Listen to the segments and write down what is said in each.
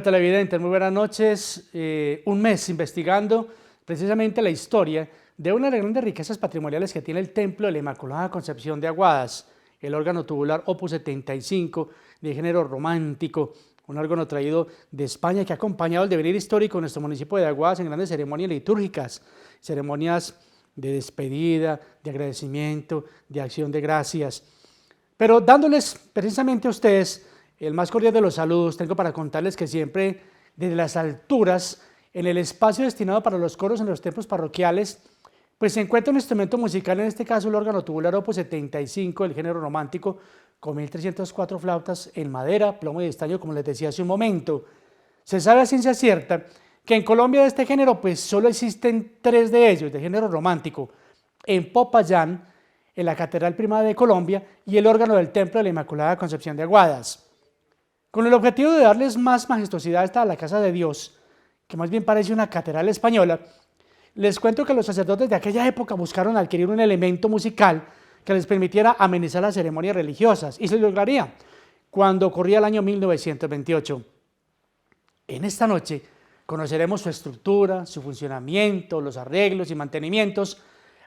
Bueno, televidentes, muy buenas noches. Un mes investigando precisamente la historia de una de las grandes riquezas patrimoniales que tiene el Templo de la Inmaculada Concepción de Aguadas, el órgano tubular Opus 75 de género romántico, un órgano traído de España que ha acompañado el devenir histórico de nuestro municipio de Aguadas en grandes ceremonias litúrgicas, ceremonias de despedida, de agradecimiento, de acción de gracias. Pero dándoles precisamente a ustedes el más cordial de los saludos, tengo para contarles que siempre desde las alturas, en el espacio destinado para los coros en los templos parroquiales, pues se encuentra un instrumento musical, en este caso el órgano tubular Opus 75 del género romántico, con 1.304 flautas en madera, plomo y estaño, como les decía hace un momento. Se sabe a ciencia cierta que en Colombia de este género pues solo existen 3 de ellos, de género romántico, en Popayán, en la Catedral Primada de Colombia y el órgano del Templo de la Inmaculada Concepción de Aguadas. Con el objetivo de darles más majestuosidad a la Casa de Dios, que más bien parece una catedral española, les cuento que los sacerdotes de aquella época buscaron adquirir un elemento musical que les permitiera amenizar las ceremonias religiosas, y se lograría cuando ocurría el año 1928. En esta noche conoceremos su estructura, su funcionamiento, los arreglos y mantenimientos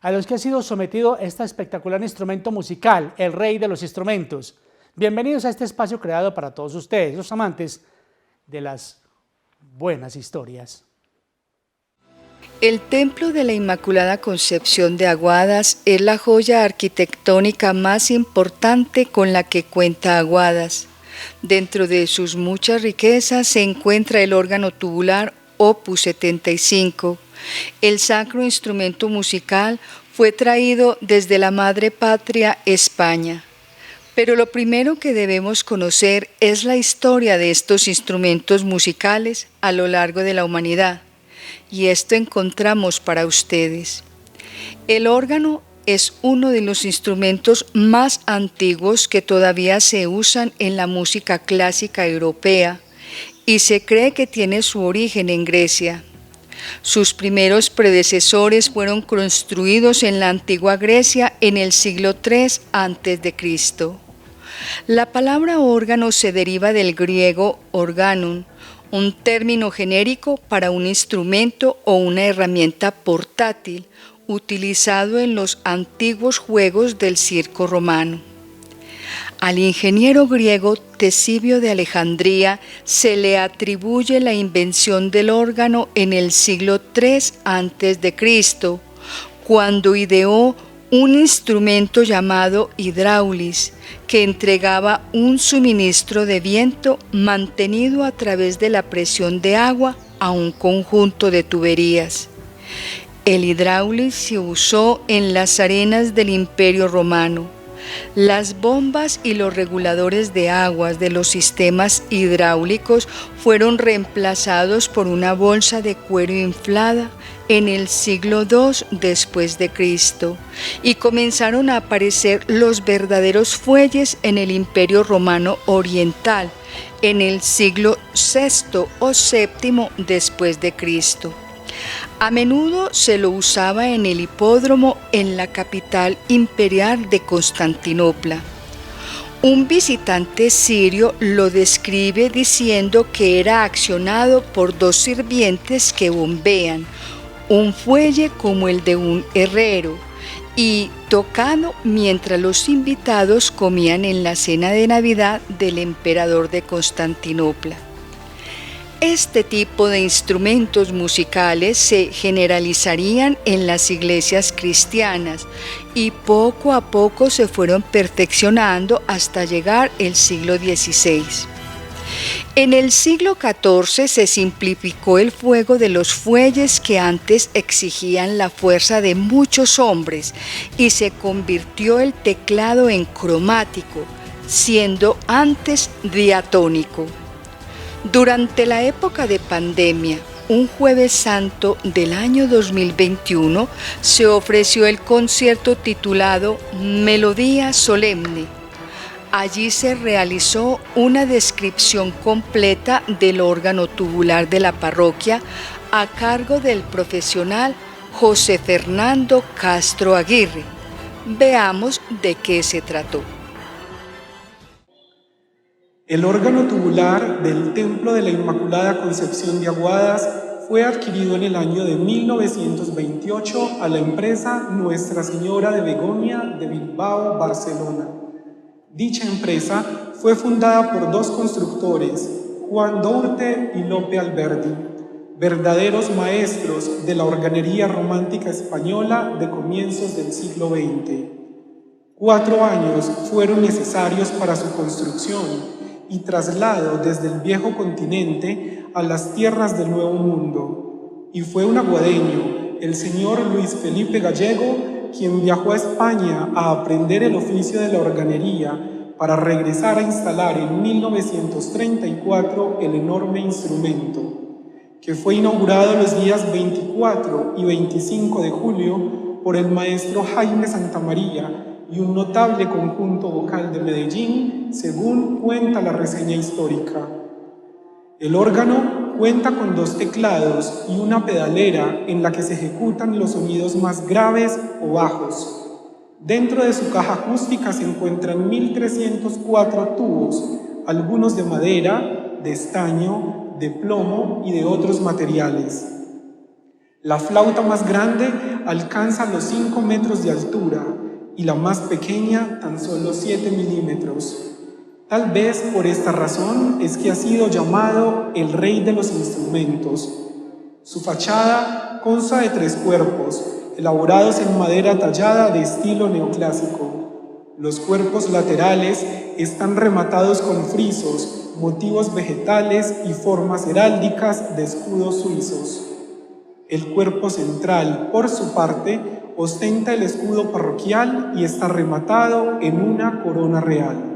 a los que ha sido sometido este espectacular instrumento musical, el rey de los instrumentos. Bienvenidos a este espacio creado para todos ustedes, los amantes de las buenas historias. El Templo de la Inmaculada Concepción de Aguadas es la joya arquitectónica más importante con la que cuenta Aguadas. Dentro de sus muchas riquezas se encuentra el órgano tubular Opus 75. El sacro instrumento musical fue traído desde la madre patria España. Pero lo primero que debemos conocer es la historia de estos instrumentos musicales a lo largo de la humanidad. Y esto encontramos para ustedes. El órgano es uno de los instrumentos más antiguos que todavía se usan en la música clásica europea y se cree que tiene su origen en Grecia. Sus primeros predecesores fueron construidos en la antigua Grecia en el siglo III a.C. La palabra órgano se deriva del griego organum, un término genérico para un instrumento o una herramienta portátil utilizado en los antiguos juegos del circo romano. Al ingeniero griego Tesibio de Alejandría se le atribuye la invención del órgano en el siglo III a.C., cuando ideó un instrumento llamado hidráulis, que entregaba un suministro de viento mantenido a través de la presión de agua a un conjunto de tuberías. El hidráulis se usó en las arenas del Imperio Romano. Las bombas y los reguladores de aguas de los sistemas hidráulicos fueron reemplazados por una bolsa de cuero inflada en el siglo II después de Cristo, y comenzaron a aparecer los verdaderos fuelles en el Imperio Romano Oriental en el siglo VI o VII después de Cristo. A menudo se lo usaba en el hipódromo en la capital imperial de Constantinopla. Un visitante sirio lo describe diciendo que era accionado por 2 sirvientes que bombean un fuelle como el de un herrero y tocado mientras los invitados comían en la cena de Navidad del emperador de Constantinopla. Este tipo de instrumentos musicales se generalizarían en las iglesias cristianas y poco a poco se fueron perfeccionando hasta llegar el siglo XVI. En el siglo XIV se simplificó el fuego de los fuelles que antes exigían la fuerza de muchos hombres y se convirtió el teclado en cromático, siendo antes diatónico. Durante la época de pandemia, un Jueves Santo del año 2021, se ofreció el concierto titulado Melodía Solemne. Allí se realizó una descripción completa del órgano tubular de la parroquia a cargo del profesional José Fernando Castro Aguirre. Veamos de qué se trató. El órgano tubular del Templo de la Inmaculada Concepción de Aguadas fue adquirido en el año de 1928 a la empresa Nuestra Señora de Begoña de Bilbao, Barcelona. Dicha empresa fue fundada por dos constructores, Juan Dourte y Lope Alberdi, verdaderos maestros de la organería romántica española de comienzos del siglo XX. 4 años fueron necesarios para su construcción y traslado desde el viejo continente a las tierras del Nuevo Mundo. Y fue un aguadeño, el señor Luis Felipe Gallego, quien viajó a España a aprender el oficio de la organería para regresar a instalar en 1934 el enorme instrumento, que fue inaugurado los días 24 y 25 de julio por el maestro Jaime Santamaría y un notable conjunto vocal de Medellín, según cuenta la reseña histórica. El órgano cuenta con 2 teclados y una pedalera en la que se ejecutan los sonidos más graves o bajos. Dentro de su caja acústica se encuentran 1.304 tubos, algunos de madera, de estaño, de plomo y de otros materiales. La flauta más grande alcanza los 5 metros de altura y la más pequeña tan solo 7 milímetros. Tal vez por esta razón es que ha sido llamado el rey de los instrumentos. Su fachada consta de 3 cuerpos, elaborados en madera tallada de estilo neoclásico. Los cuerpos laterales están rematados con frisos, motivos vegetales y formas heráldicas de escudos suizos. El cuerpo central, por su parte, ostenta el escudo parroquial y está rematado en una corona real.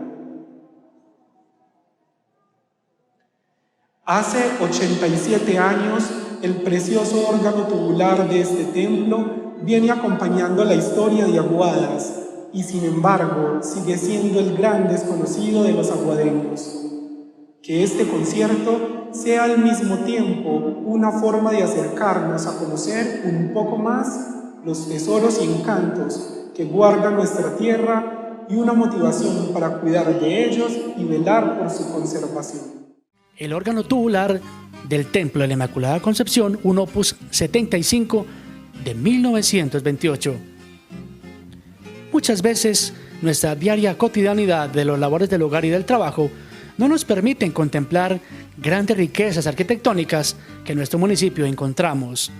Hace 87 años, el precioso órgano tubular de este templo viene acompañando la historia de Aguadas y, sin embargo, sigue siendo el gran desconocido de los aguadeños. Que este concierto sea al mismo tiempo una forma de acercarnos a conocer un poco más los tesoros y encantos que guarda nuestra tierra y una motivación para cuidar de ellos y velar por su conservación. El órgano tubular del Templo de la Inmaculada Concepción, un opus 75 de 1928. Muchas veces nuestra diaria cotidianidad de las labores del hogar y del trabajo no nos permiten contemplar grandes riquezas arquitectónicas que en nuestro municipio encontramos.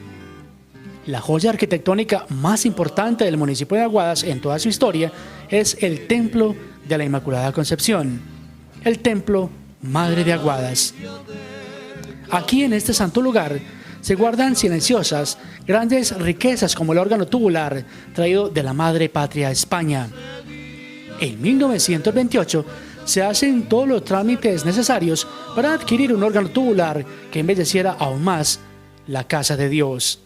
La joya arquitectónica más importante del municipio de Aguadas en toda su historia es el Templo de la Inmaculada Concepción, el Templo Madre de Aguadas. Aquí en este santo lugar se guardan silenciosas grandes riquezas como el órgano tubular traído de la madre patria España. En 1928 se hacen todos los trámites necesarios para adquirir un órgano tubular que embelleciera aún más la casa de Dios.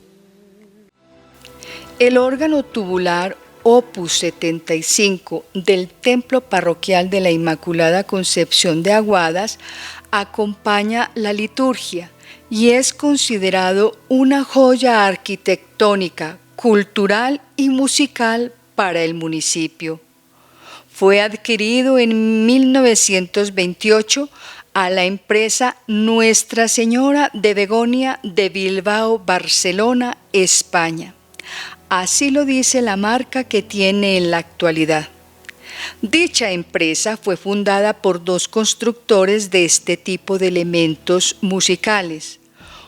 El órgano tubular Opus 75 del Templo Parroquial de la Inmaculada Concepción de Aguadas acompaña la liturgia y es considerado una joya arquitectónica, cultural y musical para el municipio. Fue adquirido en 1928 a la empresa Nuestra Señora de Begoña de Bilbao, Barcelona, España. Así lo dice la marca que tiene en la actualidad. Dicha empresa fue fundada por 2 constructores de este tipo de elementos musicales,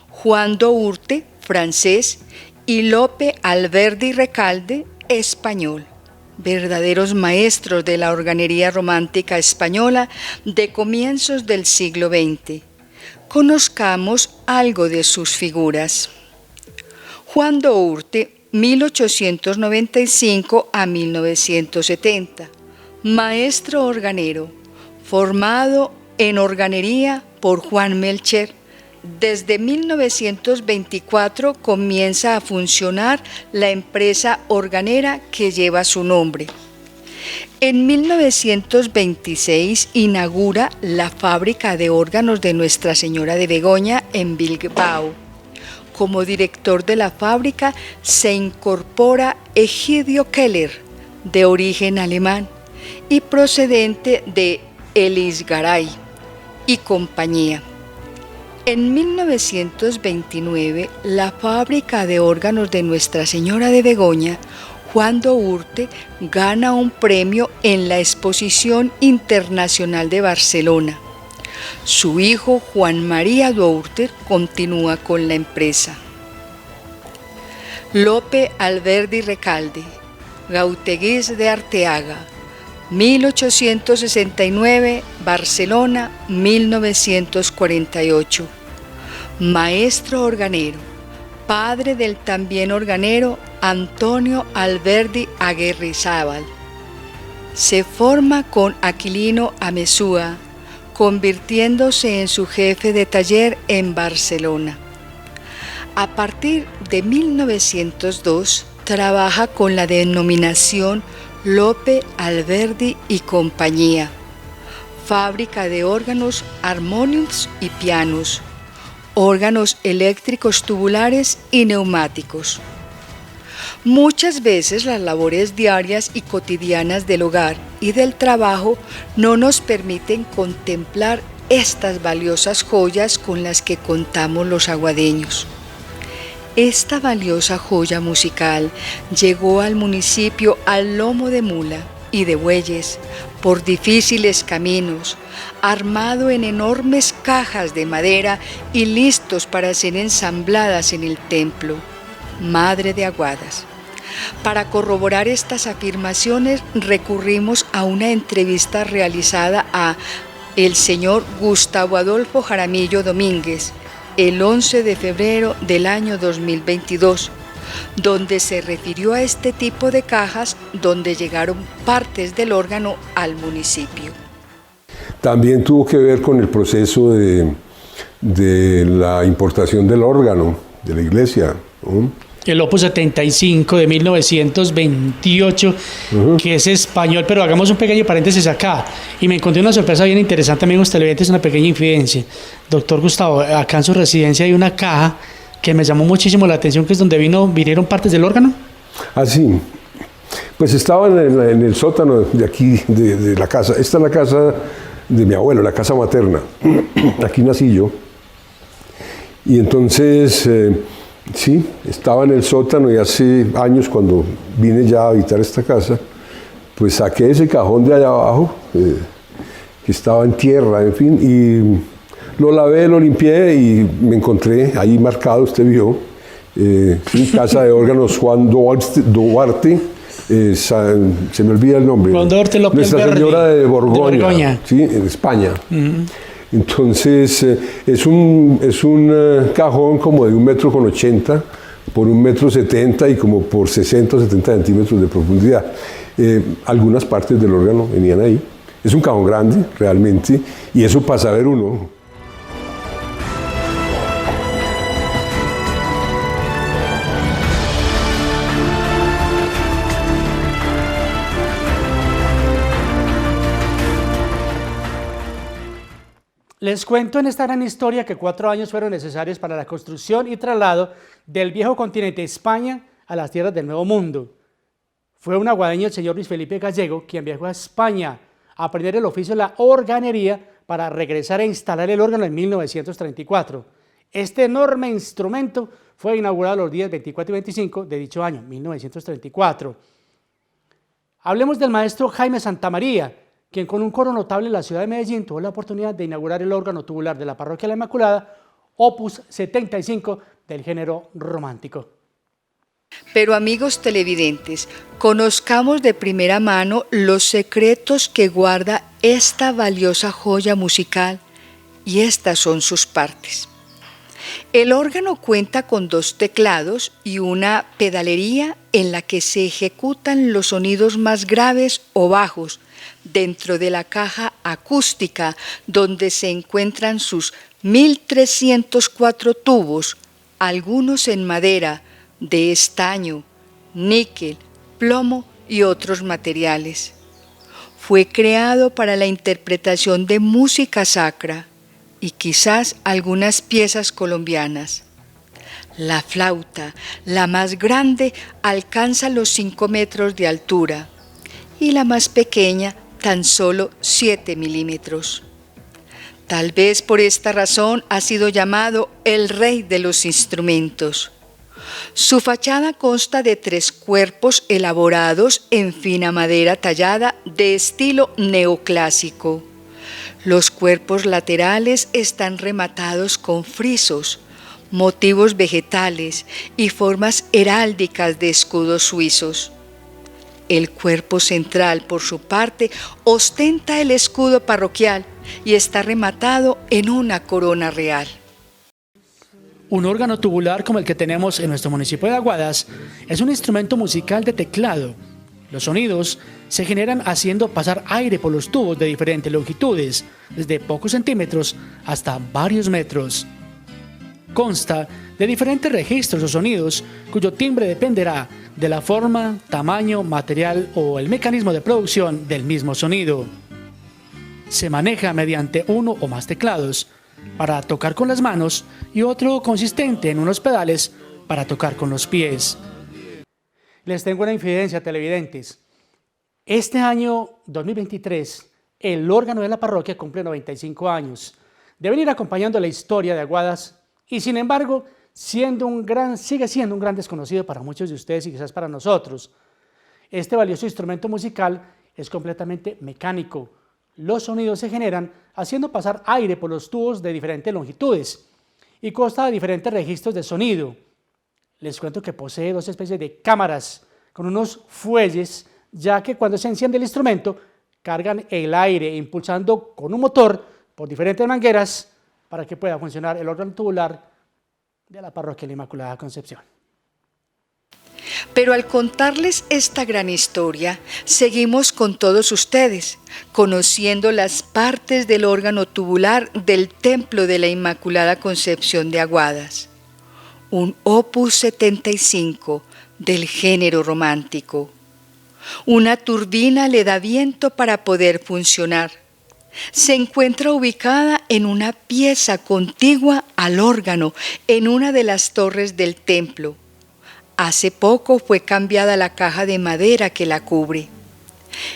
Juan Dourte, francés, y Lope Alberdi Recalde, español, verdaderos maestros de la organería romántica española de comienzos del siglo XX. Conozcamos algo de sus figuras. Juan Dourte, 1895 a 1970, maestro organero, formado en organería por Juan Melcher. Desde 1924 comienza a funcionar la empresa organera que lleva su nombre. En 1926 inaugura la fábrica de órganos de Nuestra Señora de Begoña en Bilbao. Como director de la fábrica se incorpora Egidio Keller, de origen alemán y procedente de Elisgaray, y compañía. En 1929, la fábrica de órganos de Nuestra Señora de Begoña, Juan Dourte, gana un premio en la Exposición Internacional de Barcelona. Su hijo Juan María Dourte continúa con la empresa. Lope Alberdi Recalde, Gauteguís de Arteaga, 1869, Barcelona, 1948. Maestro organero, padre del también organero Antonio Alberdi Aguirrezábal. Se forma con Aquilino Amezúa, convirtiéndose en su jefe de taller en Barcelona. A partir de 1902, trabaja con la denominación Lope Alberdi y Compañía, fábrica de órganos, armónicos y pianos, órganos eléctricos tubulares y neumáticos. Muchas veces las labores diarias y cotidianas del hogar y del trabajo no nos permiten contemplar estas valiosas joyas con las que contamos los aguadeños. Esta valiosa joya musical llegó al municipio al lomo de mula y de bueyes, por difíciles caminos, armado en enormes cajas de madera y listos para ser ensambladas en el templo, Madre de Aguadas. Para corroborar estas afirmaciones recurrimos a una entrevista realizada a el señor Gustavo Adolfo Jaramillo Domínguez, el 11 de febrero del año 2022, donde se refirió a este tipo de cajas donde llegaron partes del órgano al municipio. También tuvo que ver con el proceso de la importación del órgano de la iglesia, ¿no? El Opus 75 de 1928, que es español, pero hagamos un pequeño paréntesis acá. Y me encontré una sorpresa bien interesante, amigos televidentes, una pequeña infidencia. Doctor Gustavo, acá en su residencia hay una caja que me llamó muchísimo la atención, que es donde vinieron partes del órgano. Ah, sí. Pues estaba en el sótano de aquí, de la casa. Esta es la casa de mi abuelo, la casa materna. Aquí nací yo. Y entonces... sí, estaba en el sótano y hace años cuando vine ya a habitar esta casa, pues saqué ese cajón de allá abajo, que estaba en tierra, en fin, y lo lavé, lo limpié y me encontré ahí marcado, usted vio, sí, Casa de Órganos Juan Duarte, se me olvida el nombre. Juan Duarte López Nuestra Señora de Borgoña, sí, en España. Entonces, es un cajón como de 1,80 m por 1,70 m y como por 60 o 70 centímetros de profundidad. Algunas partes del órgano venían ahí. Es un cajón grande, realmente, y eso para saber uno. Les cuento en esta gran historia que 4 años fueron necesarios para la construcción y traslado del viejo continente España a las tierras del Nuevo Mundo. Fue un aguadeño, el señor Luis Felipe Gallego, quien viajó a España a aprender el oficio de la organería para regresar a instalar el órgano en 1934. Este enorme instrumento fue inaugurado los días 24 y 25 de dicho año, 1934. Hablemos del maestro Jaime Santamaría, quien con un coro notable en la ciudad de Medellín tuvo la oportunidad de inaugurar el órgano tubular de la Parroquia La Inmaculada, Opus 75 del género romántico. Pero amigos televidentes, conozcamos de primera mano los secretos que guarda esta valiosa joya musical, y estas son sus partes. El órgano cuenta con 2 teclados y una pedalería en la que se ejecutan los sonidos más graves o bajos dentro de la caja acústica, donde se encuentran sus 1.304 tubos, algunos en madera, de estaño, níquel, plomo y otros materiales. Fue creado para la interpretación de música sacra y quizás algunas piezas colombianas. La flauta, la más grande, alcanza los 5 metros de altura y la más pequeña tan solo 7 milímetros. Tal vez por esta razón ha sido llamado el rey de los instrumentos. Su fachada consta de 3 cuerpos elaborados en fina madera tallada de estilo neoclásico. Los cuerpos laterales están rematados con frisos, motivos vegetales y formas heráldicas de escudos suizos. El cuerpo central, por su parte, ostenta el escudo parroquial y está rematado en una corona real. Un órgano tubular como el que tenemos en nuestro municipio de Aguadas es un instrumento musical de teclado. Los sonidos se generan haciendo pasar aire por los tubos de diferentes longitudes, desde pocos centímetros hasta varios metros. Consta de diferentes registros o sonidos cuyo timbre dependerá de la forma, tamaño, material o el mecanismo de producción del mismo sonido. Se maneja mediante uno o más teclados para tocar con las manos y otro consistente en unos pedales para tocar con los pies. Les tengo una infidencia, televidentes. Este año 2023, el órgano de la parroquia cumple 95 años. Deben ir acompañando la historia de Aguadas y, sin embargo, sigue siendo un gran desconocido para muchos de ustedes y quizás para nosotros. Este valioso instrumento musical es completamente mecánico. Los sonidos se generan haciendo pasar aire por los tubos de diferentes longitudes y consta de diferentes registros de sonido. Les cuento que posee 2 especies de cámaras con unos fuelles, ya que cuando se enciende el instrumento cargan el aire impulsando con un motor por diferentes mangueras para que pueda funcionar el órgano tubular de la parroquia de la Inmaculada Concepción. Pero al contarles esta gran historia, seguimos con todos ustedes, conociendo las partes del órgano tubular del Templo de la Inmaculada Concepción de Aguadas. Un opus 75 del género romántico. Una turbina le da viento para poder funcionar. Se encuentra ubicada en una pieza contigua al órgano, en una de las torres del templo. Hace poco fue cambiada la caja de madera que la cubre.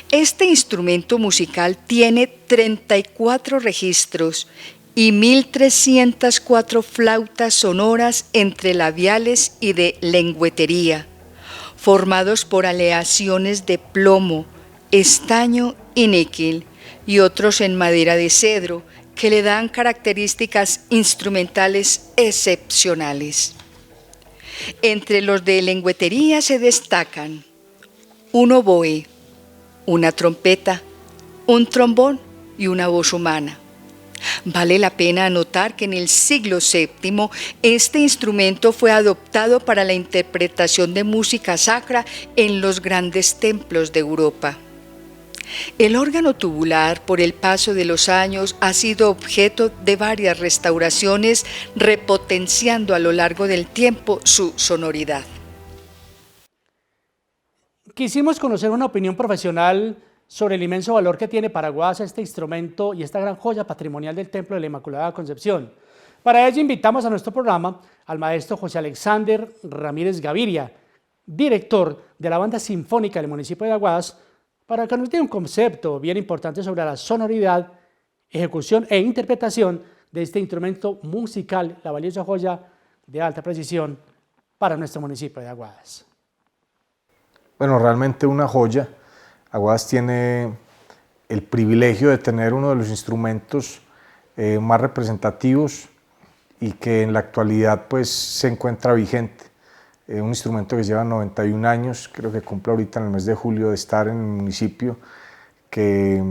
Este instrumento musical tiene 34 registros y 1.304 flautas sonoras entre labiales y de lengüetería, formados por aleaciones de plomo, estaño y níquel, y otros en madera de cedro, que le dan características instrumentales excepcionales. Entre los de lengüetería se destacan un oboe, una trompeta, un trombón y una voz humana. Vale la pena anotar que en el siglo VII este instrumento fue adoptado para la interpretación de música sacra en los grandes templos de Europa. El órgano tubular, por el paso de los años, ha sido objeto de varias restauraciones, repotenciando a lo largo del tiempo su sonoridad. Quisimos conocer una opinión profesional sobre el inmenso valor que tiene para Aguadas este instrumento y esta gran joya patrimonial del Templo de la Inmaculada Concepción. Para ello invitamos a nuestro programa al maestro José Alexander Ramírez Gaviria, director de la Banda Sinfónica del municipio de Aguadas, para que nos dé un concepto bien importante sobre la sonoridad, ejecución e interpretación de este instrumento musical, la valiosa joya de alta precisión para nuestro municipio de Aguadas. Bueno, realmente una joya. Aguadas tiene el privilegio de tener uno de los instrumentos más representativos y que en la actualidad pues se encuentra vigente. Un instrumento que lleva 91 años, creo que cumple ahorita en el mes de julio de estar en el municipio, que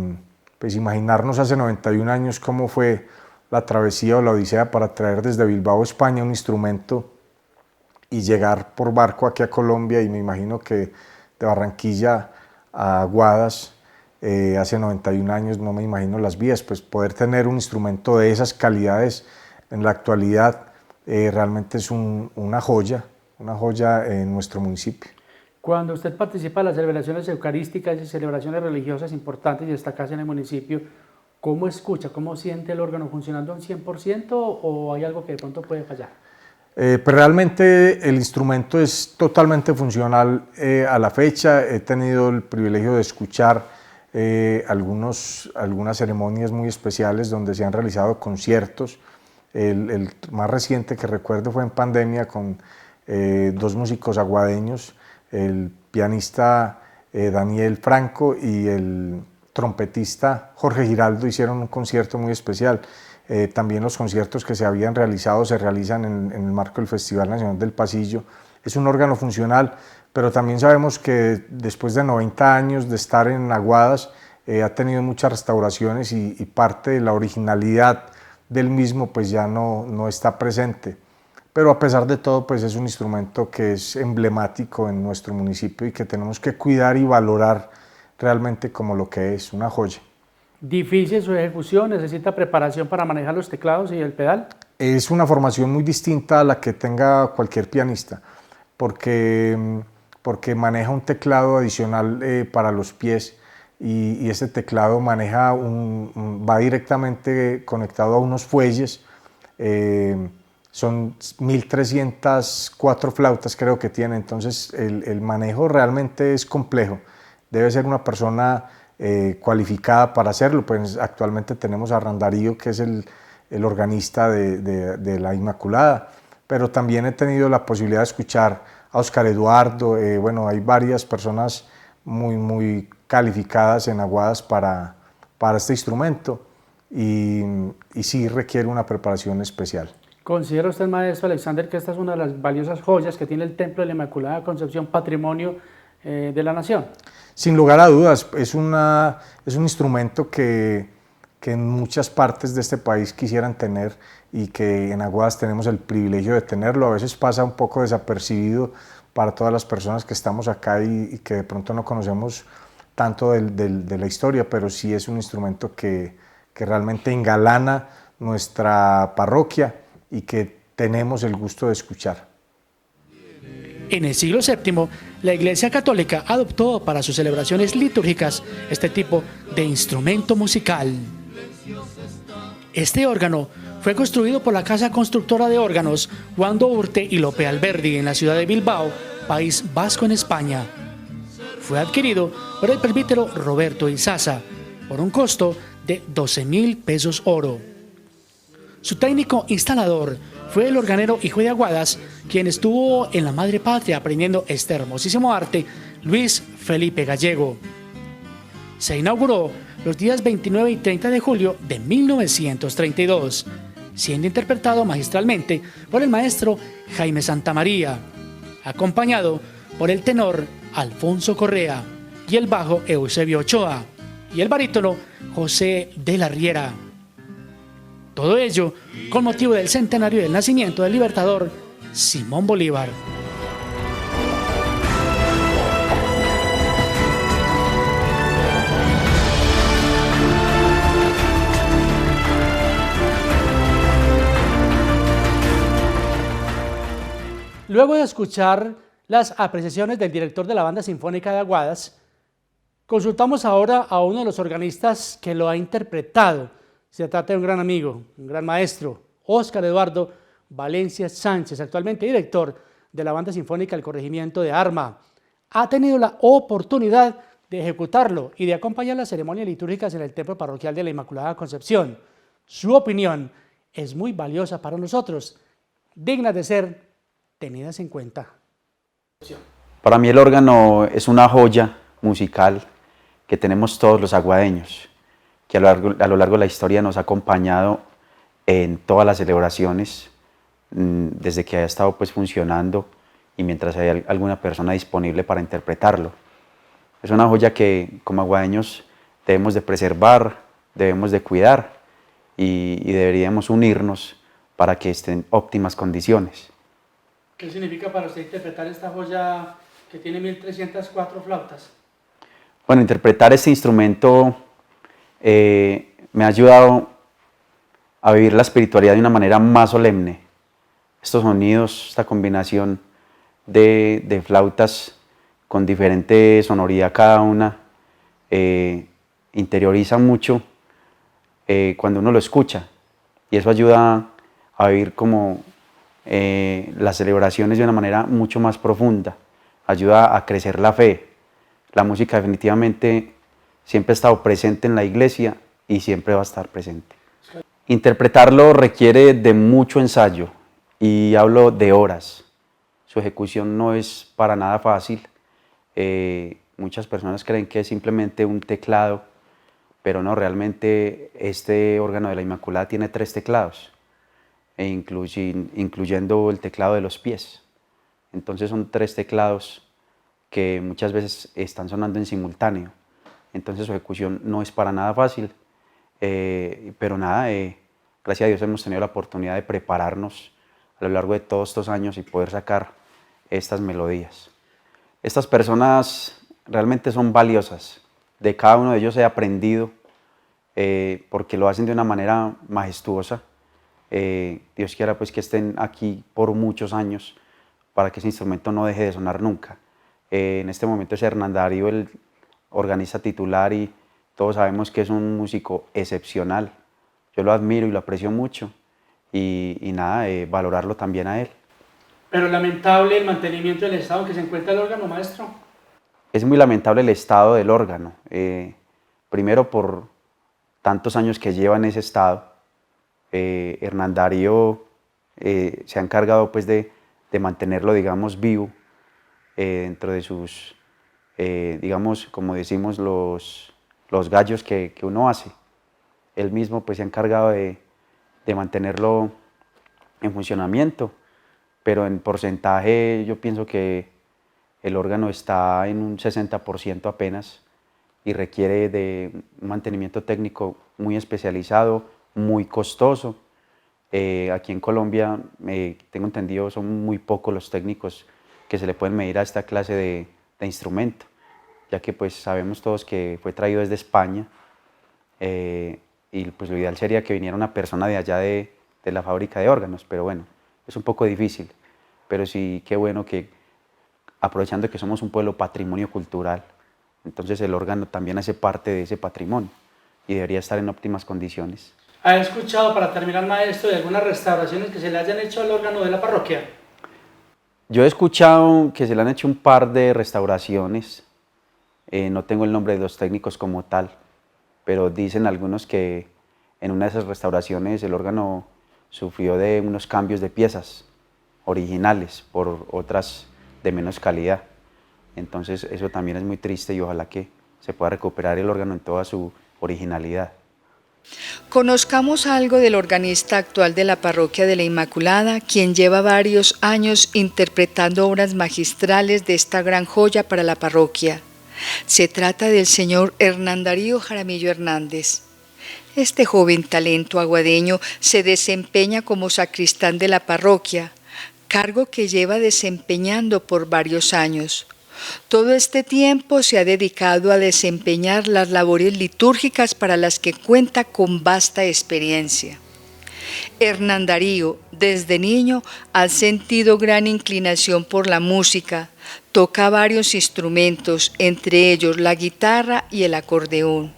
pues imaginarnos hace 91 años cómo fue la travesía o la odisea para traer desde Bilbao, España, un instrumento y llegar por barco aquí a Colombia, y me imagino que de Barranquilla a Aguadas hace 91 años, no me imagino las vías, pues poder tener un instrumento de esas calidades en la actualidad realmente es una joya en nuestro municipio. Cuando usted participa en las celebraciones eucarísticas y celebraciones religiosas importantes y destacadas en el municipio, ¿cómo escucha, cómo siente el órgano? ¿Funcionando al 100% o hay algo que de pronto puede fallar? Pero realmente el instrumento es totalmente funcional a la fecha. He tenido el privilegio de escuchar algunas ceremonias muy especiales donde se han realizado conciertos. El más reciente que recuerdo fue en pandemia con dos músicos aguadeños, el pianista Daniel Franco y el trompetista Jorge Giraldo hicieron un concierto muy especial. También los conciertos que se habían realizado se realizan en el marco del Festival Nacional del Pasillo. Es un órgano funcional, pero también sabemos que después de 90 años de estar en Aguadas ha tenido muchas restauraciones y parte de la originalidad del mismo pues ya no está presente. Pero a pesar de todo pues es un instrumento que es emblemático en nuestro municipio y que tenemos que cuidar y valorar realmente como lo que es, una joya. ¿Difícil su ejecución? ¿Necesita preparación para manejar los teclados y el pedal? Es una formación muy distinta a la que tenga cualquier pianista, porque maneja un teclado adicional para los pies y ese teclado va directamente conectado a unos fuelles. Son 1304 flautas creo que tiene, entonces el manejo realmente es complejo. Debe ser una persona cualificada para hacerlo. Pues actualmente tenemos a Randarío, que es el organista de la Inmaculada, pero también he tenido la posibilidad de escuchar a Oscar Eduardo. Bueno, hay varias personas muy calificadas en Aguadas para este instrumento y sí requiere una preparación especial. ¿Considera usted, maestro Alexander, que esta es una de las valiosas joyas que tiene el Templo de la Inmaculada Concepción, patrimonio de la nación? Sin lugar a dudas, es un instrumento que en muchas partes de este país quisieran tener y que en Aguadas tenemos el privilegio de tenerlo. A veces pasa un poco desapercibido para todas las personas que estamos acá y que de pronto no conocemos tanto de la historia, pero sí es un instrumento que realmente engalana nuestra parroquia y que tenemos el gusto de escuchar. En el siglo VII, la Iglesia Católica adoptó para sus celebraciones litúrgicas este tipo de instrumento musical. Este órgano fue construido por la casa constructora de órganos Juan Dourte y Lope Alberdi en la ciudad de Bilbao, País Vasco en España. Fue adquirido por el presbítero Roberto Izaza por un costo de 12.000 pesos oro. Su técnico instalador fue el organero hijo de Aguadas, quien estuvo en la madre patria aprendiendo este hermosísimo arte, Luis Felipe Gallego. Se inauguró los días 29 y 30 de julio de 1932, siendo interpretado magistralmente por el maestro Jaime Santamaría, acompañado por el tenor Alfonso Correa y el bajo Eusebio Ochoa y el barítono José de la Riera. Todo ello con motivo del centenario del nacimiento del libertador Simón Bolívar. Luego de escuchar las apreciaciones del director de la Banda Sinfónica de Aguadas, consultamos ahora a uno de los organistas que lo ha interpretado. Se trata de un gran amigo, un gran maestro, Óscar Eduardo Valencia Sánchez, actualmente director de la Banda Sinfónica del Corregimiento de Arma. Ha tenido la oportunidad de ejecutarlo y de acompañar las ceremonias litúrgicas en el Templo Parroquial de la Inmaculada Concepción. Su opinión es muy valiosa para nosotros, digna de ser tenidas en cuenta. Para mí el órgano es una joya musical que tenemos todos los aguadeños, que a lo largo de la historia nos ha acompañado en todas las celebraciones, desde que haya estado pues funcionando y mientras haya alguna persona disponible para interpretarlo. Es una joya que como aguadeños debemos de preservar, debemos de cuidar y deberíamos unirnos para que esté en óptimas condiciones. ¿Qué significa para usted interpretar esta joya que tiene 1304 flautas? Bueno, interpretar este instrumento me ha ayudado a vivir la espiritualidad de una manera más solemne. Estos sonidos, esta combinación de flautas con diferente sonoridad cada una, interioriza mucho cuando uno lo escucha y eso ayuda a vivir como las celebraciones de una manera mucho más profunda, ayuda a crecer la fe. La música definitivamente siempre ha estado presente en la iglesia y siempre va a estar presente. Interpretarlo requiere de mucho ensayo y hablo de horas. Su ejecución no es para nada fácil. Muchas personas creen que es simplemente un teclado, pero no, realmente este órgano de la Inmaculada tiene 3 teclados, incluyendo el teclado de los pies. Entonces son 3 teclados que muchas veces están sonando en simultáneo. Entonces su ejecución no es para nada fácil, pero nada, gracias a Dios hemos tenido la oportunidad de prepararnos a lo largo de todos estos años y poder sacar estas melodías. Estas personas realmente son valiosas, de cada uno de ellos he aprendido, porque lo hacen de una manera majestuosa. Dios quiera pues que estén aquí por muchos años para que ese instrumento no deje de sonar nunca. En este momento es Hernán Darío el organista titular y todos sabemos que es un músico excepcional. Yo lo admiro y lo aprecio mucho y nada, valorarlo también a él. Pero lamentable el mantenimiento del estado en que se encuentra el órgano, maestro. Es muy lamentable el estado del órgano, primero por tantos años que lleva en ese estado. Hernán Darío se ha encargado pues de mantenerlo, digamos, vivo dentro de sus, digamos, como decimos, los gallos que uno hace. Él mismo pues se ha encargado de mantenerlo en funcionamiento, pero en porcentaje yo pienso que el órgano está en un 60% apenas y requiere de un mantenimiento técnico muy especializado, muy costoso. Aquí en Colombia, tengo entendido, son muy pocos los técnicos que se le pueden medir a esta clase de instrumento, ya que pues sabemos todos que fue traído desde España y pues lo ideal sería que viniera una persona de allá de la fábrica de órganos, pero bueno, es un poco difícil, pero sí, qué bueno que aprovechando que somos un pueblo patrimonio cultural, entonces el órgano también hace parte de ese patrimonio y debería estar en óptimas condiciones. ¿Ha escuchado, para terminar, maestro, de algunas restauraciones que se le hayan hecho al órgano de la parroquia? Yo he escuchado que se le han hecho un par de restauraciones, no tengo el nombre de los técnicos como tal, pero dicen algunos que en una de esas restauraciones el órgano sufrió de unos cambios de piezas originales por otras de menos calidad. Entonces eso también es muy triste y ojalá que se pueda recuperar el órgano en toda su originalidad. Conozcamos algo del organista actual de la Parroquia de la Inmaculada, quien lleva varios años interpretando obras magistrales de esta gran joya para la parroquia. Se trata del señor Hernán Darío Jaramillo Hernández. Este joven talento aguadeño se desempeña como sacristán de la parroquia, cargo que lleva desempeñando por varios años. Todo este tiempo se ha dedicado a desempeñar las labores litúrgicas para las que cuenta con vasta experiencia. Hernán Darío, desde niño, ha sentido gran inclinación por la música, toca varios instrumentos, entre ellos la guitarra y el acordeón.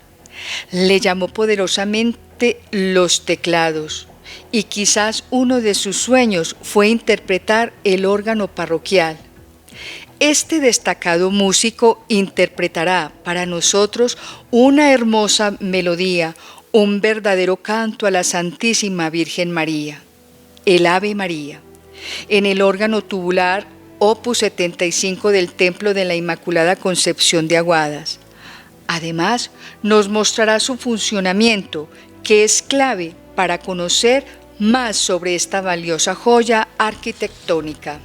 Le llamó poderosamente los teclados y quizás uno de sus sueños fue interpretar el órgano parroquial. Este destacado músico interpretará para nosotros una hermosa melodía, un verdadero canto a la Santísima Virgen María, el Ave María, en el órgano tubular Opus 75 del Templo de la Inmaculada Concepción de Aguadas. Además, nos mostrará su funcionamiento, que es clave para conocer más sobre esta valiosa joya arquitectónica.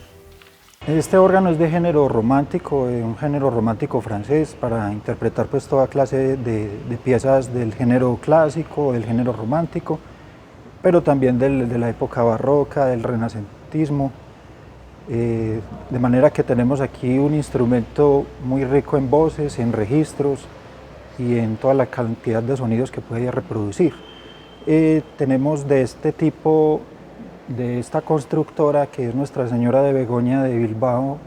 Este órgano es de género romántico, un género romántico francés, para interpretar pues toda clase de piezas del género clásico, del género romántico, pero también de la época barroca, del renacentismo. De manera que tenemos aquí un instrumento muy rico en voces, en registros y en toda la cantidad de sonidos que puede reproducir. Tenemos de este tipo, de esta constructora, que es Nuestra Señora de Begoña de Bilbao,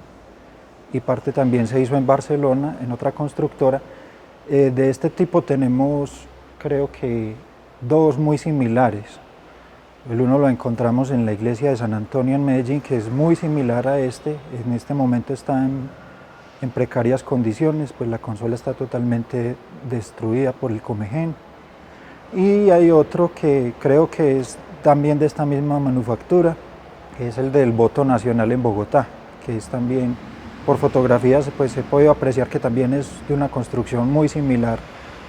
y parte también se hizo en Barcelona, en otra constructora. De este tipo tenemos, creo que, dos muy similares. El uno lo encontramos en la iglesia de San Antonio en Medellín, que es muy similar a este. En este momento está en precarias condiciones, pues la consola está totalmente destruida por el comején. Y hay otro que creo que es también de esta misma manufactura, que es el del Voto Nacional en Bogotá, que es también, por fotografías, pues he podido apreciar que también es de una construcción muy similar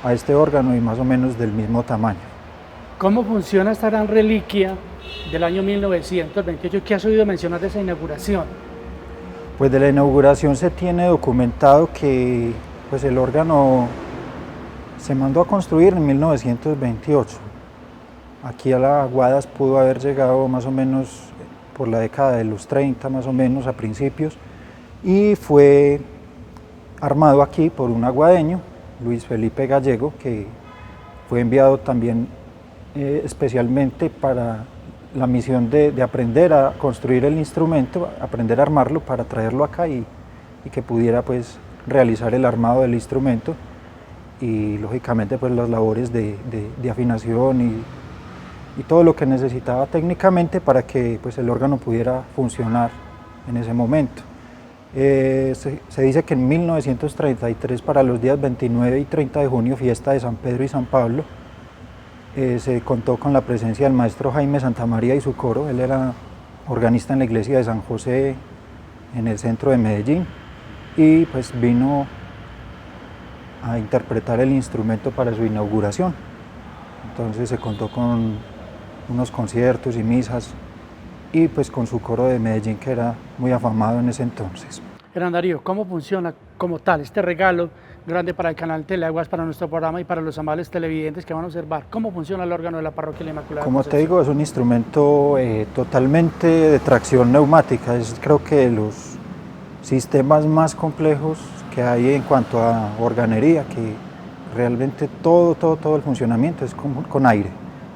a este órgano y más o menos del mismo tamaño. ¿Cómo funciona esta gran reliquia del año 1928? ¿Qué has oído mencionar de esa inauguración? Pues de la inauguración se tiene documentado que pues el órgano se mandó a construir en 1928. Aquí a la Aguadas pudo haber llegado más o menos por la década de los 30, más o menos a principios, y fue armado aquí por un aguadeño, Luis Felipe Gallego, que fue enviado también especialmente para la misión de aprender a construir el instrumento, aprender a armarlo para traerlo acá y que pudiera pues realizar el armado del instrumento y lógicamente pues las labores de afinación y todo lo que necesitaba técnicamente para que pues el órgano pudiera funcionar en ese momento. Se dice que en 1933, para los días 29 y 30 de junio, fiesta de San Pedro y San Pablo, se contó con la presencia del maestro Jaime Santamaría y su coro. Él era organista en la iglesia de San José en el centro de Medellín y pues vino a interpretar el instrumento para su inauguración. Entonces se contó con unos conciertos y misas y pues con su coro de Medellín, que era muy afamado en ese entonces. Hernán Darío, ¿cómo funciona como tal este regalo grande para el canal Teleaguas, para nuestro programa y para los amables televidentes que van a observar? ¿Cómo funciona el órgano de la Parroquia de la Inmaculada Como Concepción? te digo, es un instrumento totalmente de tracción neumática. Es creo que de los sistemas más complejos que hay en cuanto a organería, que realmente todo el funcionamiento es con aire.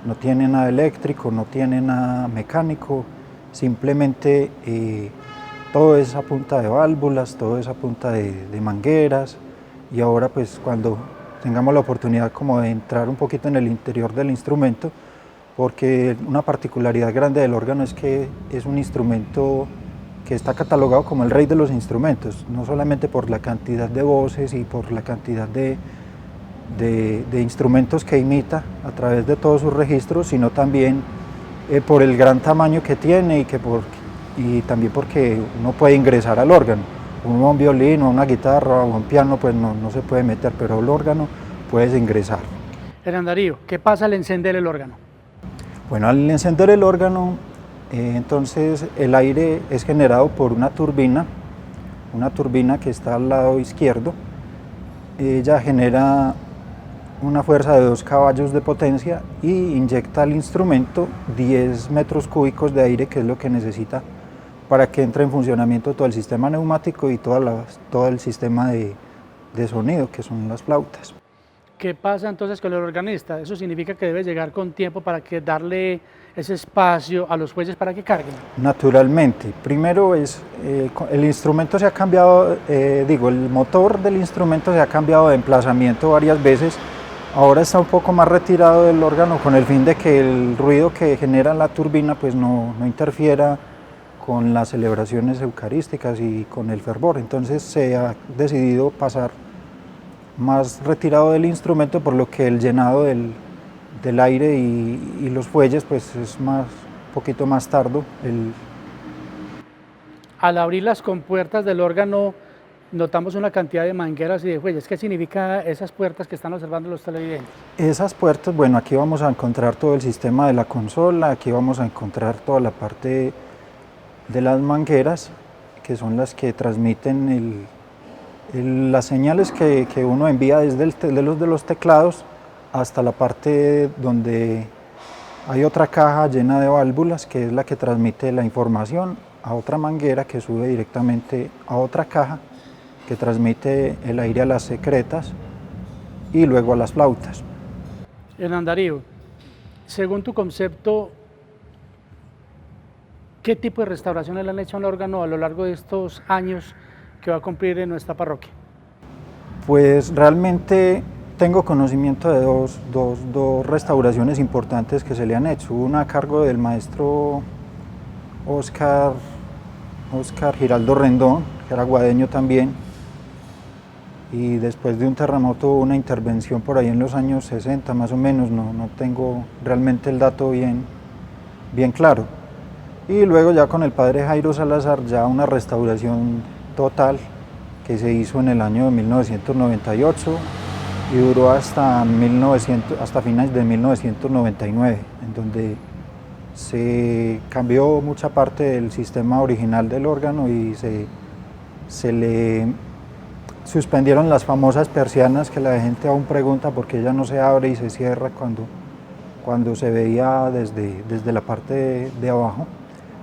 No tiene nada eléctrico, no tiene nada mecánico, simplemente todo es a punta de válvulas, todo es a punta de mangueras. Y ahora pues cuando tengamos la oportunidad como de entrar un poquito en el interior del instrumento, porque una particularidad grande del órgano es que es un instrumento que está catalogado como el rey de los instrumentos, no solamente por la cantidad de voces y por la cantidad de instrumentos que imita a través de todos sus registros, sino también por el gran tamaño que tiene y también porque uno puede ingresar al órgano. Uno a un violín o a una guitarra o a un piano pues no se puede meter, pero el órgano puedes ingresar. Hernán Darío, ¿qué pasa al encender el órgano? Bueno, al encender el órgano, entonces el aire es generado por una turbina que está al lado izquierdo. Ella genera una fuerza de 2 caballos de potencia y inyecta al instrumento 10 metros cúbicos de aire, que es lo que necesita para que entre en funcionamiento todo el sistema neumático y todo el sistema de sonido, que son las flautas. ¿Qué pasa entonces con el organista? Eso significa que debe llegar con tiempo para que darle ese espacio a los jueces para que carguen. Naturalmente, primero el instrumento se ha cambiado, el motor del instrumento se ha cambiado de emplazamiento varias veces. Ahora está un poco más retirado del órgano con el fin de que el ruido que genera la turbina pues no interfiera con las celebraciones eucarísticas y con el fervor. Entonces se ha decidido pasar más retirado del instrumento, por lo que el llenado del aire y los fuelles pues es un poquito más tardo. Al abrir las compuertas del órgano notamos una cantidad de mangueras y de fuelles. ¿Qué significa esas puertas que están observando los televidentes? Esas puertas, bueno, aquí vamos a encontrar todo el sistema de la consola, aquí vamos a encontrar toda la parte de las mangueras, que son las que transmiten las señales que uno envía desde los teclados hasta la parte donde hay otra caja llena de válvulas, que es la que transmite la información a otra manguera que sube directamente a otra caja que transmite el aire a las secretas y luego a las flautas. Hernán Darío, según tu concepto, ¿qué tipo de restauraciones le han hecho al órgano a lo largo de estos años que va a cumplir en nuestra parroquia? Pues realmente tengo conocimiento de dos restauraciones importantes que se le han hecho. Una a cargo del maestro Oscar Giraldo Rendón, que era aguadeño también, y después de un terremoto hubo una intervención por ahí en los años 60 más o menos, no tengo realmente el dato bien claro. Y luego ya con el padre Jairo Salazar ya una restauración total que se hizo en el año de 1998 y duró hasta finales de 1999, en donde se cambió mucha parte del sistema original del órgano y se le suspendieron las famosas persianas que la gente aún pregunta por qué ella no se abre y se cierra cuando se veía desde la parte de abajo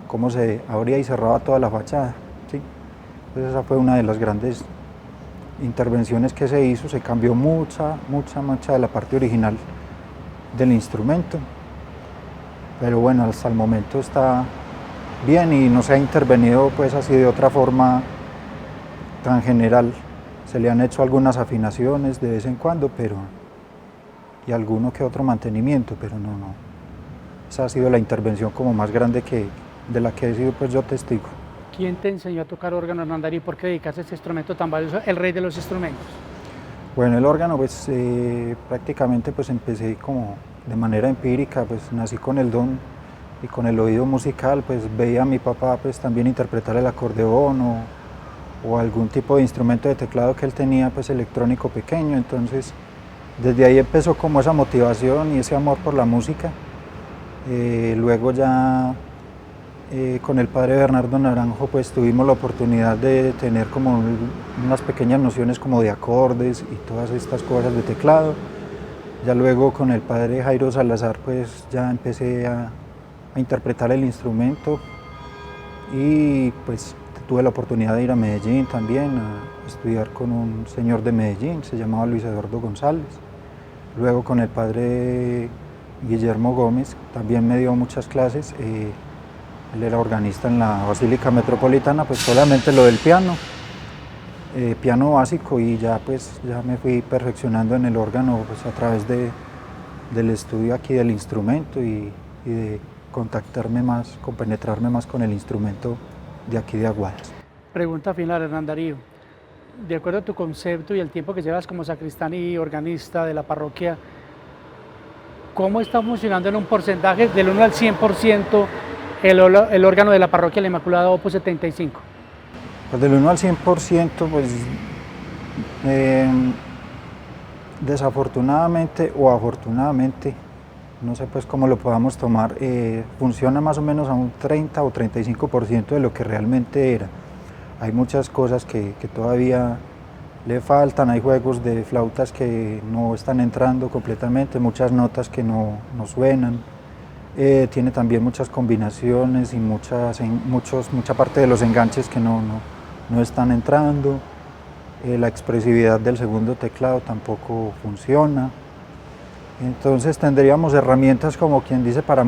cómo se abría y cerraba toda la fachada, ¿sí? Entonces esa fue una de las grandes intervenciones que se hizo, se cambió mucha de la parte original del instrumento, pero bueno, hasta el momento está bien y no se ha intervenido pues así de otra forma tan general. Se le han hecho algunas afinaciones de vez en cuando, y alguno que otro mantenimiento, pero no. Esa ha sido la intervención como más grande de la que he sido pues yo testigo. ¿Quién te enseñó a tocar órgano, Hernán Darío? ¿Por qué dedicarse a este instrumento tan valioso, el rey de los instrumentos? Bueno, el órgano pues prácticamente pues empecé como de manera empírica, pues nací con el don y con el oído musical, pues veía a mi papá pues también interpretar el acordeón o algún tipo de instrumento de teclado que él tenía pues electrónico pequeño, entonces desde ahí empezó como esa motivación y ese amor por la música. Luego ya con el padre Bernardo Naranjo pues tuvimos la oportunidad de tener como unas pequeñas nociones como de acordes y todas estas cosas de teclado. Ya luego con el padre Jairo Salazar pues ya empecé a interpretar el instrumento y pues tuve la oportunidad de ir a Medellín también a estudiar con un señor de Medellín, se llamaba Luis Eduardo González. Luego con el padre Guillermo Gómez también me dio muchas clases. Él era organista en la Basílica Metropolitana, pues solamente lo del piano, piano básico, y ya pues ya me fui perfeccionando en el órgano pues a través del estudio aquí del instrumento y de contactarme más, compenetrarme más con el instrumento de aquí de Aguadas. Pregunta final, Hernán Darío. De acuerdo a tu concepto y el tiempo que llevas como sacristán y organista de la parroquia, ¿cómo está funcionando en un porcentaje del 1 al 100% el órgano de la parroquia La Inmaculada Opus 75? Pues del 1 al 100%, pues desafortunadamente o afortunadamente, no sé pues cómo lo podamos tomar, funciona más o menos a un 30 o 35% de lo que realmente era. Hay muchas cosas que todavía le faltan, hay juegos de flautas que no están entrando completamente, muchas notas que no suenan. Tiene también muchas combinaciones y mucha parte de los enganches que no están entrando. La expresividad del segundo teclado tampoco funciona. Entonces tendríamos herramientas como quien dice para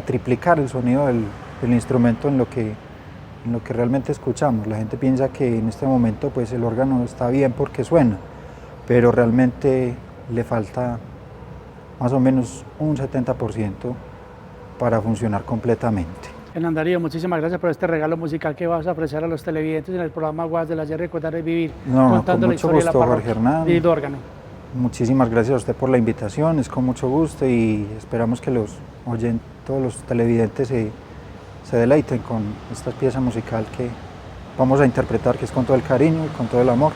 triplicar el sonido del instrumento en lo que realmente escuchamos. La gente piensa que en este momento pues el órgano está bien porque suena, pero realmente le falta más o menos un 70% para funcionar completamente. Hernán Darío, muchísimas gracias por este regalo musical que vas a ofrecer a los televidentes en el programa Aguadas del Ayer, Recordar y Vivir, contando la historia de la parroquia y el órgano. Muchísimas gracias a usted por la invitación, es con mucho gusto y esperamos que todos los televidentes se deleiten con esta pieza musical que vamos a interpretar, que es con todo el cariño y con todo el amor.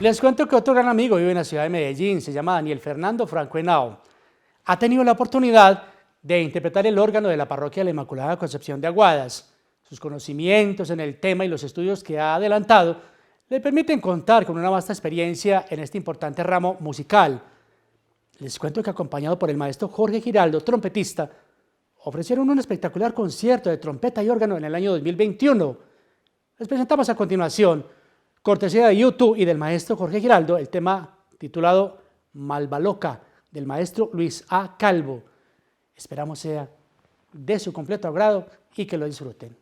Les cuento que otro gran amigo vive en la ciudad de Medellín, se llama Daniel Fernando Franco Henao. Ha tenido la oportunidad de interpretar el órgano de la parroquia de la Inmaculada Concepción de Aguadas. Sus conocimientos en el tema y los estudios que ha adelantado le permiten contar con una vasta experiencia en este importante ramo musical. Les cuento que acompañado por el maestro Jorge Giraldo, trompetista, ofrecieron un espectacular concierto de trompeta y órgano en el año 2021. Les presentamos a continuación, cortesía de YouTube y del maestro Jorge Giraldo, el tema titulado Malvaloca, del maestro Luis A. Calvo. Esperamos sea de su completo agrado y que lo disfruten.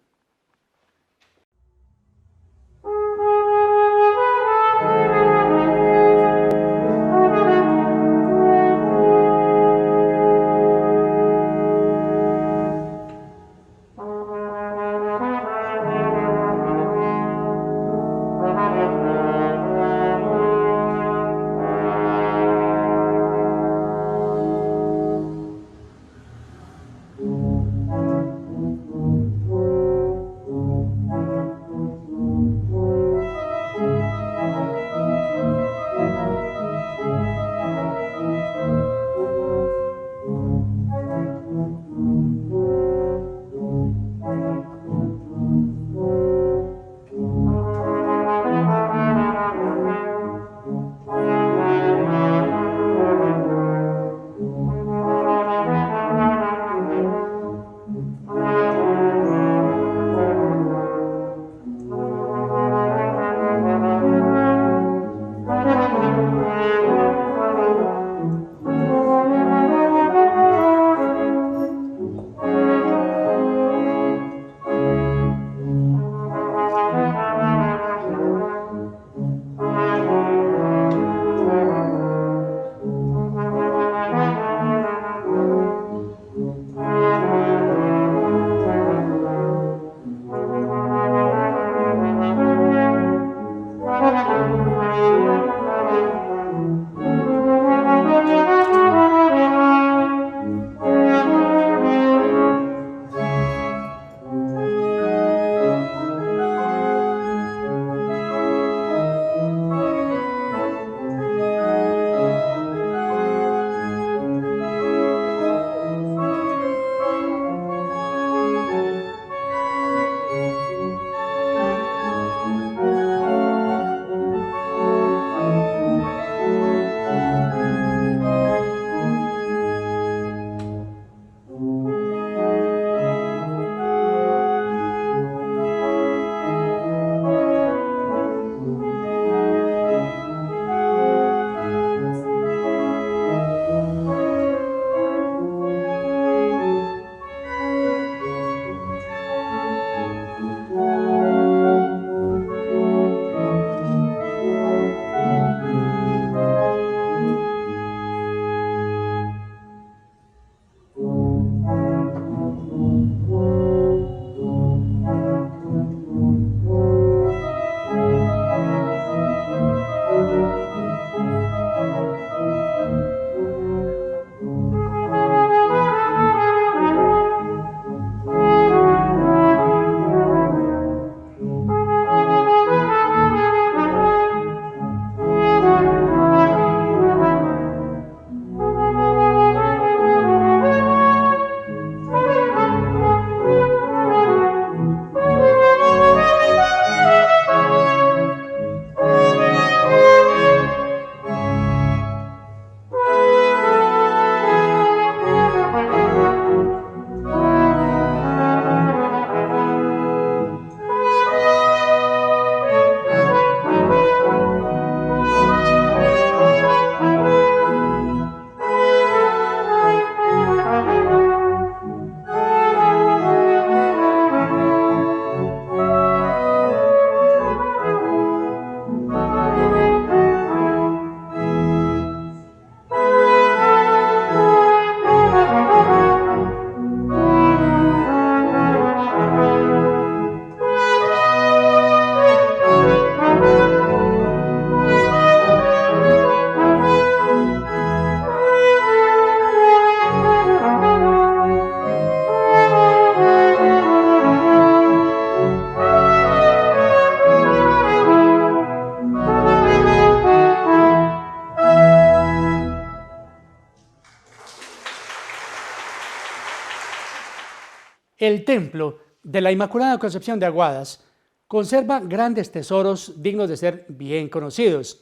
El templo de la Inmaculada Concepción de Aguadas conserva grandes tesoros dignos de ser bien conocidos.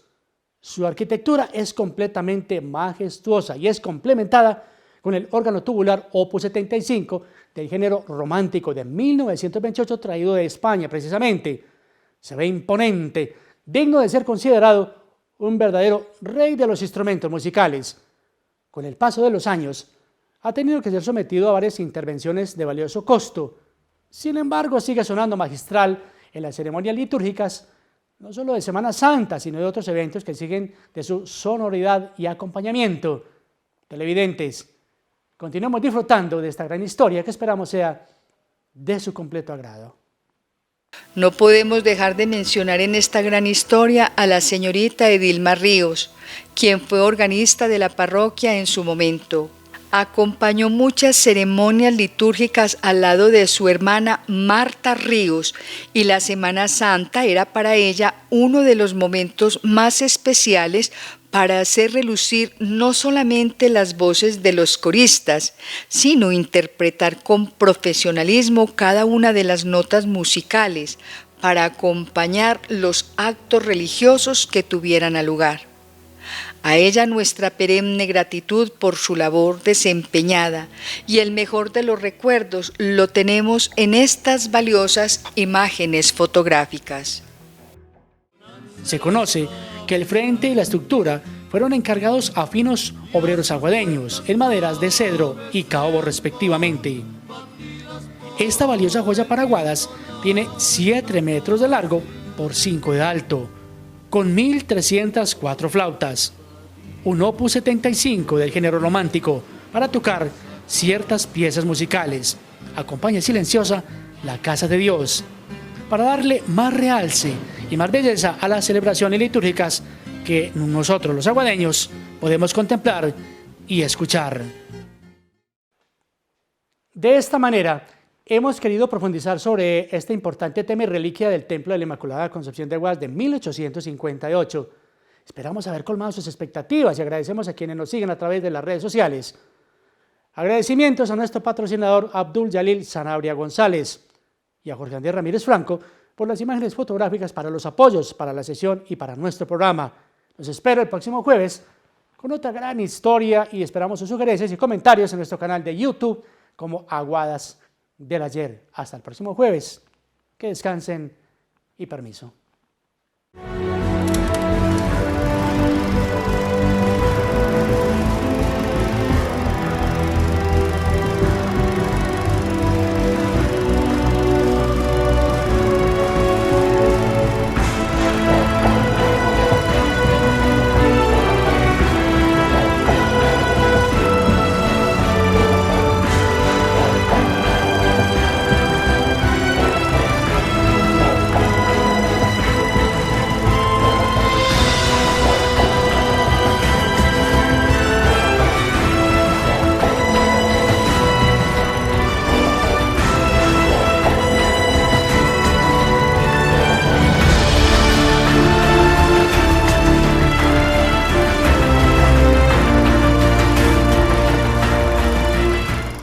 Su arquitectura es completamente majestuosa y es complementada con el órgano tubular Opus 75 del género romántico de 1928 traído de España precisamente. Se ve imponente, digno de ser considerado un verdadero rey de los instrumentos musicales. Con el paso de los años, ha tenido que ser sometido a varias intervenciones de valioso costo. Sin embargo, sigue sonando magistral en las ceremonias litúrgicas, no solo de Semana Santa, sino de otros eventos que siguen de su sonoridad y acompañamiento. Televidentes, continuemos disfrutando de esta gran historia que esperamos sea de su completo agrado. No podemos dejar de mencionar en esta gran historia a la señorita Edilma Ríos, quien fue organista de la parroquia en su momento. Acompañó muchas ceremonias litúrgicas al lado de su hermana Marta Ríos y la Semana Santa era para ella uno de los momentos más especiales para hacer relucir no solamente las voces de los coristas, sino interpretar con profesionalismo cada una de las notas musicales para acompañar los actos religiosos que tuvieran lugar. A ella nuestra perenne gratitud por su labor desempeñada y el mejor de los recuerdos lo tenemos en estas valiosas imágenes fotográficas. Se conoce que el frente y la estructura fueron encargados a finos obreros aguadeños en maderas de cedro y caobo respectivamente. Esta valiosa joya para Aguadas tiene 7 metros de largo por 5 de alto, con 1.304 flautas. Un opus 75 del género romántico para tocar ciertas piezas musicales. Acompaña silenciosa la Casa de Dios, para darle más realce y más belleza a las celebraciones litúrgicas que nosotros los aguadeños podemos contemplar y escuchar. De esta manera, hemos querido profundizar sobre este importante tema y reliquia del Templo de la Inmaculada Concepción de Aguadas de 1858. Esperamos haber colmado sus expectativas y agradecemos a quienes nos siguen a través de las redes sociales. Agradecimientos a nuestro patrocinador Abdul Yalil Sanabria González y a Jorge Andrés Ramírez Franco por las imágenes fotográficas para los apoyos para la sesión y para nuestro programa. Los espero el próximo jueves con otra gran historia y esperamos sus sugerencias y comentarios en nuestro canal de YouTube como Aguadas del Ayer. Hasta el próximo jueves. Que descansen y permiso.